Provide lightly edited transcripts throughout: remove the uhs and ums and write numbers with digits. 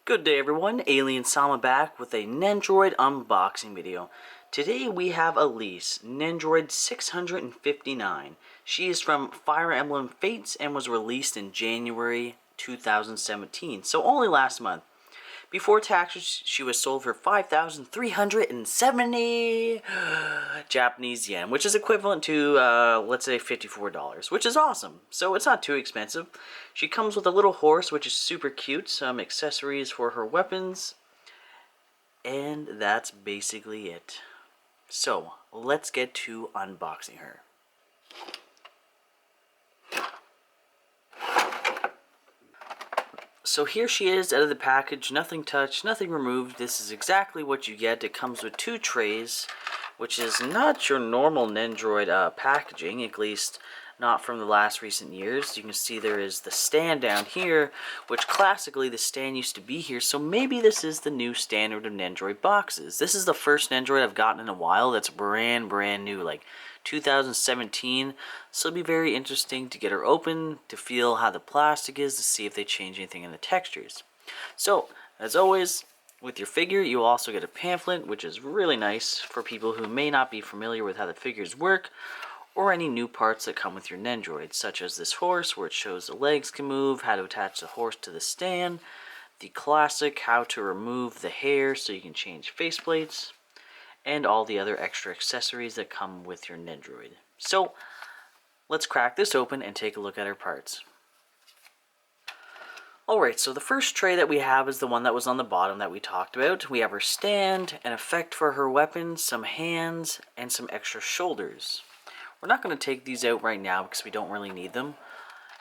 Good day everyone, Alien Sama back with a Nendoroid unboxing video. Today we have Elise, Nendoroid 659. She is from Fire Emblem Fates and was released in January 2017, so only last month. Before taxes, she was sold for 5,370 Japanese yen, which is equivalent to, let's say, $54, which is awesome. So it's not too expensive. She comes with a little horse, which is super cute, some accessories for her weapons, and that's basically it. So let's get to unboxing her. So here she is out of the package, nothing touched, nothing removed. This is exactly what you get. It comes with two trays, which is not your normal Nendoroid packaging, at least not from the last recent years. You can see there is the stand down here, which classically the stand used to be here, so maybe this is the new standard of Nendoroid boxes. This is the first Nendoroid I've gotten in a while that's brand new, like 2017, so it'll be very interesting to get her open, to feel how the plastic is, to see if they change anything in the textures. So, as always, with your figure, you also get a pamphlet, which is really nice for people who may not be familiar with how the figures work, or any new parts that come with your Nendoroid, such as this horse, where it shows the legs can move, how to attach the horse to the stand, the classic, how to remove the hair so you can change faceplates, and all the other extra accessories that come with your Nendoroid. So, let's crack this open and take a look at her parts. Alright, so the first tray that we have is the one that was on the bottom that we talked about. We have her stand, an effect for her weapons, some hands, and some extra shoulders. We're not going to take these out right now because we don't really need them,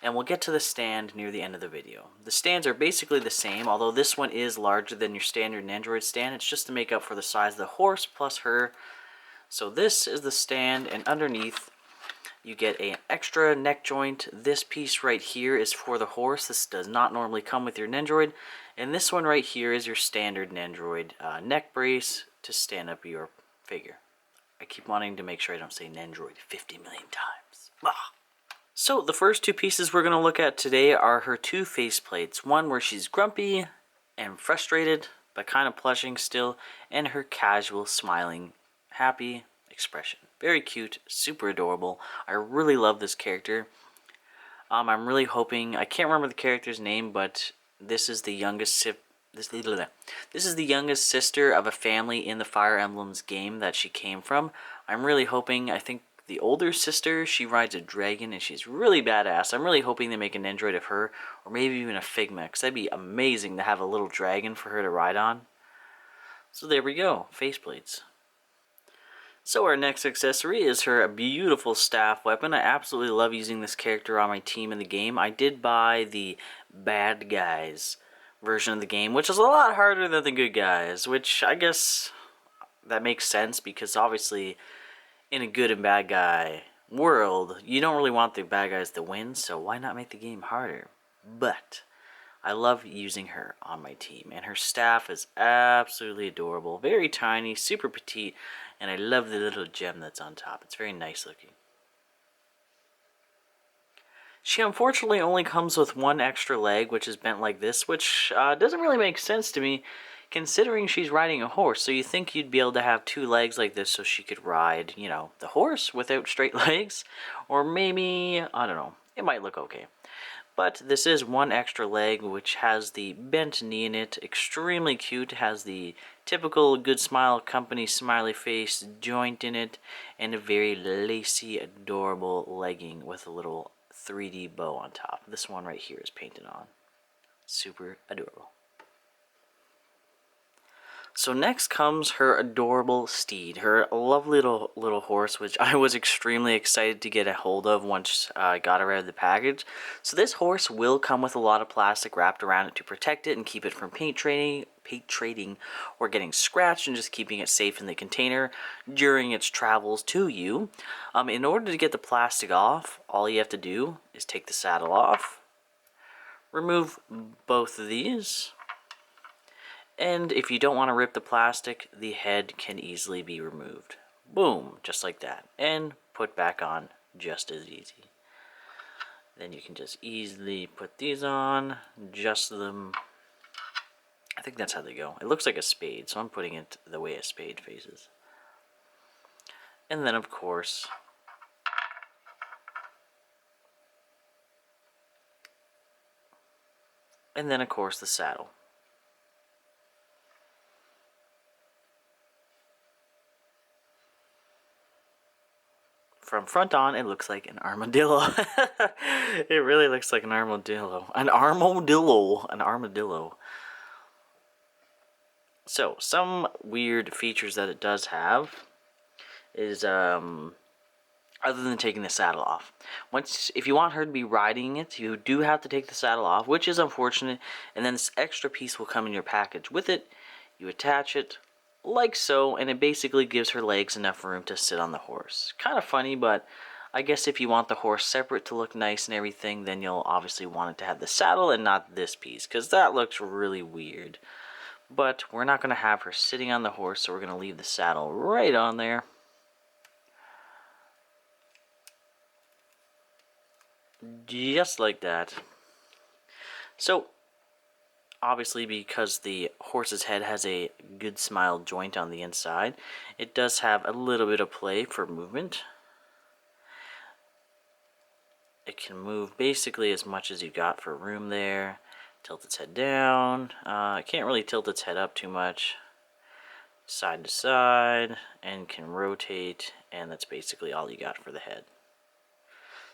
and we'll get to the stand near the end of the video. The stands are basically the same, although this one is larger than your standard Nendoroid stand. It's just to make up for the size of the horse plus her. So this is the stand, and underneath you get an extra neck joint. This piece right here is for the horse. This does not normally come with your Nendoroid. And this one right here is your standard Nendoroid neck brace to stand up your figure. I keep wanting to make sure I don't say Nendoroid 50 million times. Ah. So the first two pieces we're going to look at today are her two faceplates. One where she's grumpy and frustrated, but kind of plushing still, and her casual, smiling, happy expression. Very cute, super adorable. I really love this character. I'm really hoping, I can't remember the character's name, but this is the youngest this is the youngest sister of a family in the Fire Emblem's game that she came from. I'm really hoping, I think the older sister, she rides a dragon and she's really badass. I'm really hoping they make an Nendoroid of her, or maybe even a Figma, because that'd be amazing to have a little dragon for her to ride on. So there we go, faceplates. So our next accessory is her beautiful staff weapon. I absolutely love using this character on my team in the game. I did buy the bad guys version of the game, which is a lot harder than the good guys, which I guess that makes sense because obviously in a good and bad guy world, you don't really want the bad guys to win, so why not make the game harder? But I love using her on my team, and her staff is absolutely adorable. Very tiny, super petite, and I love the little gem that's on top. It's very nice looking. She unfortunately only comes with one extra leg, which is bent like this, which doesn't really make sense to me, considering she's riding a horse. So you think you'd be able to have two legs like this so she could ride, you know, the horse without straight legs. Or maybe, I don't know, it might look okay. But this is one extra leg, which has the bent knee in it. Extremely cute. Has the typical Good Smile Company smiley face joint in it. And a very lacy, adorable legging with a little 3D bow on top. This one right here is painted on. Super adorable. So next comes her adorable steed, her lovely little horse, which I was extremely excited to get a hold of once I got her out of the package. So this horse will come with a lot of plastic wrapped around it to protect it and keep it from paint trading or getting scratched, and just keeping it safe in the container during its travels to you. In order to get the plastic off, all you have to do is take the saddle off, remove both of these, and if you don't want to rip the plastic, the head can easily be removed. Boom, just like that. And put back on just as easy. Then you can just easily put these on, adjust them. think that's how they go. It looks like a spade, so I'm putting it the way a spade faces. And then, of course, the saddle. From front on, it looks like an armadillo. It really looks like an armadillo. An armadillo. So, some weird features that it does have is, other than taking the saddle off. If you want her to be riding it, you do have to take the saddle off, which is unfortunate, and then this extra piece will come in your package with it. You attach it, like so, and it basically gives her legs enough room to sit on the horse. Kind of funny, but I guess if you want the horse separate to look nice and everything, then you'll obviously want it to have the saddle and not this piece, because that looks really weird. But we're not going to have her sitting on the horse, so we're going to leave the saddle right on there. Just like that. So, obviously, because the horse's head has a good smile joint on the inside, it does have a little bit of play for movement. It can move basically as much as you got for room there. Tilt its head down. It can't really tilt its head up too much. Side to side, and can rotate, and that's basically all you got for the head.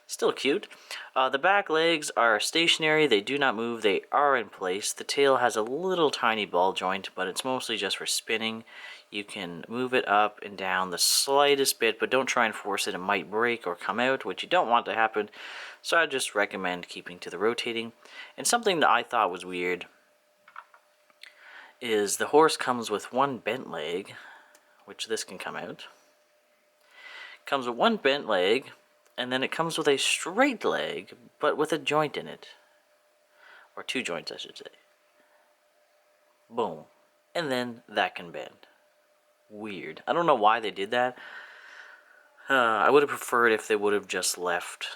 Still cute. The back legs are stationary. They do not move. They are in place. The tail has a little tiny ball joint, but it's mostly just for spinning. You can move it up and down the slightest bit, but don't try and force it. It might break or come out, which you don't want to happen. So I just recommend keeping to the rotating. And something that I thought was weird is the horse comes with one bent leg, which this can come out. Comes with one bent leg, and then it comes with a straight leg, but with a joint in it. Or two joints, I should say. Boom. And then that can bend. Weird. I don't know why they did that. I would have preferred if they would have just left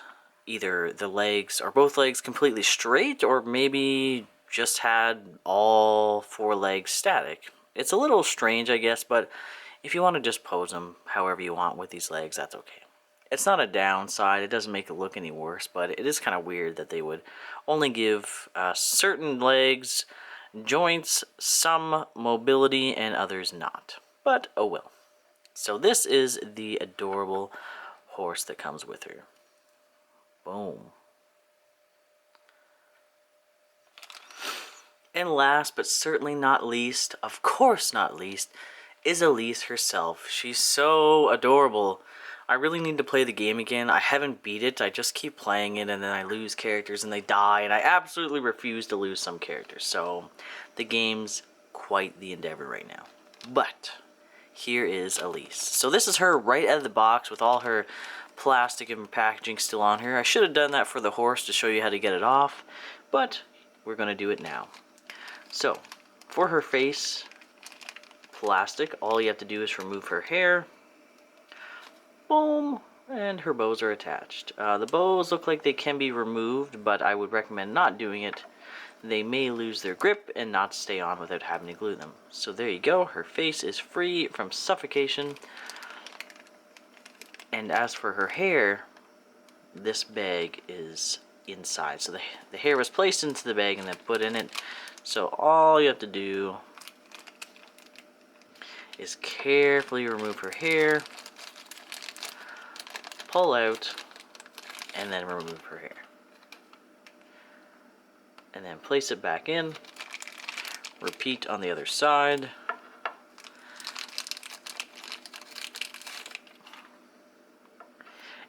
either the legs or both legs completely straight, or maybe just had all four legs static. It's a little strange, I guess, but if you want to just pose them however you want with these legs, that's okay. It's not a downside. It doesn't make it look any worse, but it is kind of weird that they would only give certain legs, joints, some mobility, and others not. But, oh well. So this is the adorable horse that comes with her. Boom. And last, but certainly not least, of course not least, is Elise herself. She's so adorable. I really need to play the game again. I haven't beat it. I just keep playing it, and then I lose characters and they die, and I absolutely refuse to lose some characters. So the game's quite the endeavor right now. But here is Elise. So this is her right out of the box with all her plastic and packaging still on her. I should have done that for the horse to show you how to get it off, but we're going to do it now. So, for her face, plastic, all you have to do is remove her hair. Boom! And her bows are attached. The bows look like they can be removed, but I would recommend not doing it. They may lose their grip and not stay on without having to glue them. So there you go, her face is free from suffocation. And as for her hair, this bag is inside. So the hair was placed into the bag and then put in it. So all you have to do is carefully remove her hair, pull out, and then remove her hair. And then place it back in. Repeat on the other side.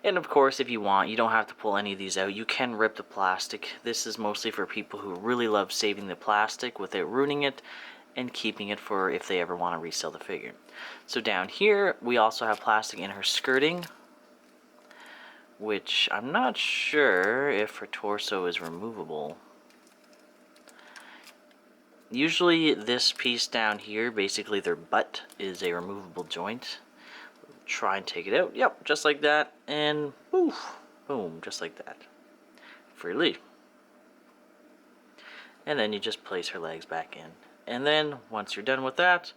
And of course, if you want, you don't have to pull any of these out. You can rip the plastic. This is mostly for people who really love saving the plastic without ruining it and keeping it for if they ever want to resell the figure. So down here, we also have plastic in her skirting, which I'm not sure if her torso is removable. Usually this piece down here, basically their butt, is a removable joint. Try and take it out. Yep, just like that. And poof, boom, just like that. Freely. And then you just place her legs back in. And then, once you're done with that,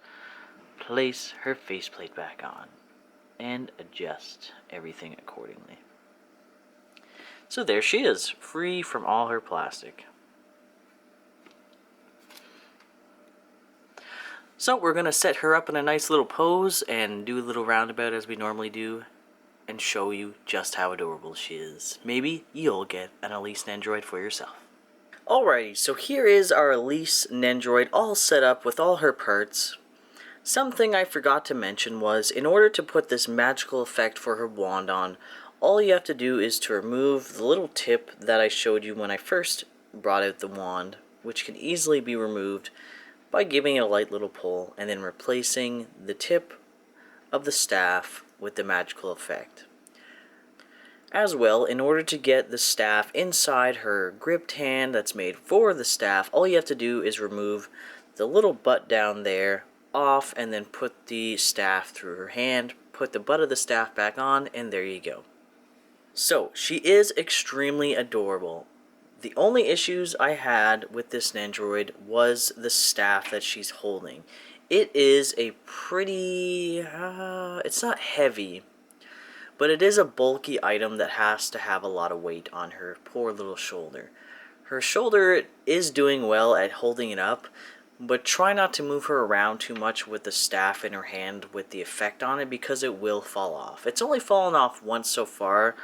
place her faceplate back on and adjust everything accordingly. So there she is, free from all her plastic. So we're going to set her up in a nice little pose and do a little roundabout as we normally do and show you just how adorable she is. Maybe you'll get an Elise Nendoroid for yourself. Alrighty, so here is our Elise Nendoroid all set up with all her parts. Something I forgot to mention was, in order to put this magical effect for her wand on, all you have to do is to remove the little tip that I showed you when I first brought out the wand, which can easily be removed by giving it a light little pull and then replacing the tip of the staff with the magical effect. As well, in order to get the staff inside her gripped hand that's made for the staff, all you have to do is remove the little butt down there off and then put the staff through her hand, put the butt of the staff back on, and there you go. So, she is extremely adorable. The only issues I had with this Nendoroid was the staff that she's holding. It is a pretty, it's not heavy, but it is a bulky item that has to have a lot of weight on her poor little shoulder. Her shoulder is doing well at holding it up, but try not to move her around too much with the staff in her hand with the effect on it because it will fall off. It's only fallen off once so far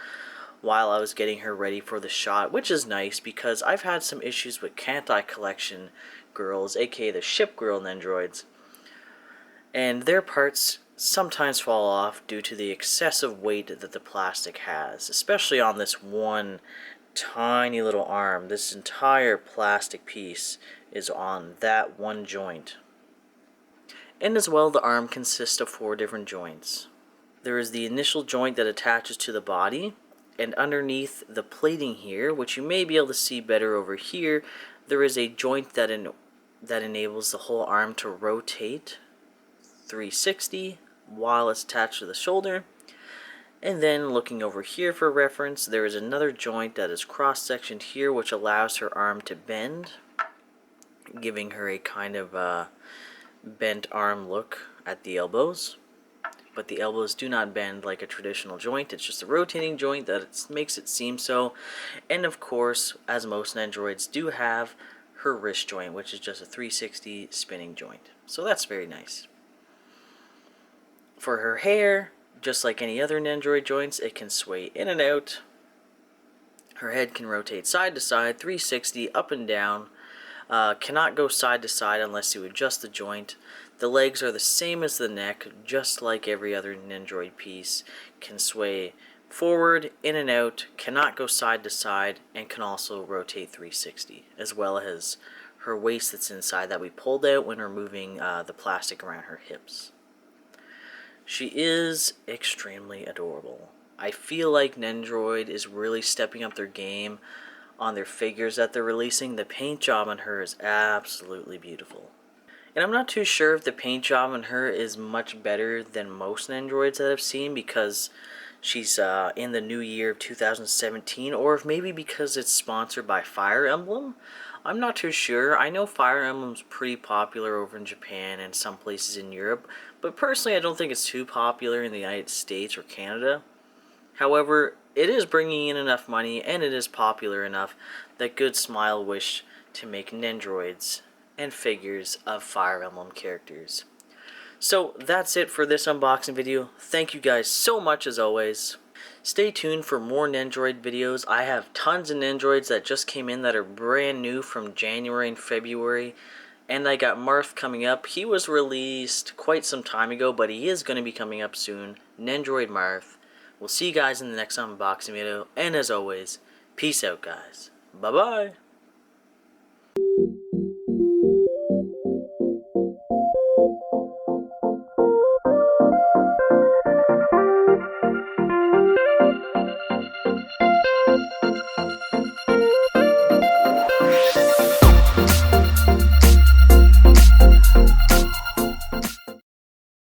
while I was getting her ready for the shot, which is nice because I've had some issues with Kantai Collection girls, aka the Ship Girl Nendoroids, and their parts sometimes fall off due to the excessive weight that the plastic has, especially on this one tiny little arm. This entire plastic piece is on that one joint. And as well, the arm consists of 4 different joints. There is the initial joint that attaches to the body, and underneath the plating here, which you may be able to see better over here, there is a joint that enables the whole arm to rotate 360 while it's attached to the shoulder. And then looking over here for reference, there is another joint that is cross-sectioned here which allows her arm to bend, giving her a kind of bent arm look at the elbows. But the elbows do not bend like a traditional joint. It's just a rotating joint that makes it seem so. And of course, as most Nendoroids do have, her wrist joint, which is just a 360 spinning joint. So that's very nice. For her hair, just like any other Nendoroid joints, it can sway in and out. Her head can rotate side to side, 360, up and down. Cannot go side to side unless you adjust the joint. The legs are the same as the neck, just like every other Nendoroid piece. Can sway forward, in and out, cannot go side to side, and can also rotate 360, as well as her waist that's inside that we pulled out when removing the plastic around her hips. She is extremely adorable. I feel like Nendoroid is really stepping up their game on their figures that they're releasing. The paint job on her is absolutely beautiful. And I'm not too sure if the paint job on her is much better than most Nendoroids that I've seen because she's in the new year of 2017, or if maybe because it's sponsored by Fire Emblem. I'm not too sure. I know Fire Emblem's pretty popular over in Japan and some places in Europe, but personally I don't think it's too popular in the United States or Canada. However, it is bringing in enough money and it is popular enough that Good Smile wished to make Nendoroids and figures of Fire Emblem characters. So that's it for this unboxing video. Thank you guys so much as always. Stay tuned for more Nendoroid videos. I have tons of Nendoroids that just came in that are brand new from January and February. And I got Marth coming up. He was released quite some time ago, but he is going to be coming up soon. Nendoroid Marth. We'll see you guys in the next unboxing video. And as always, peace out guys. Bye bye.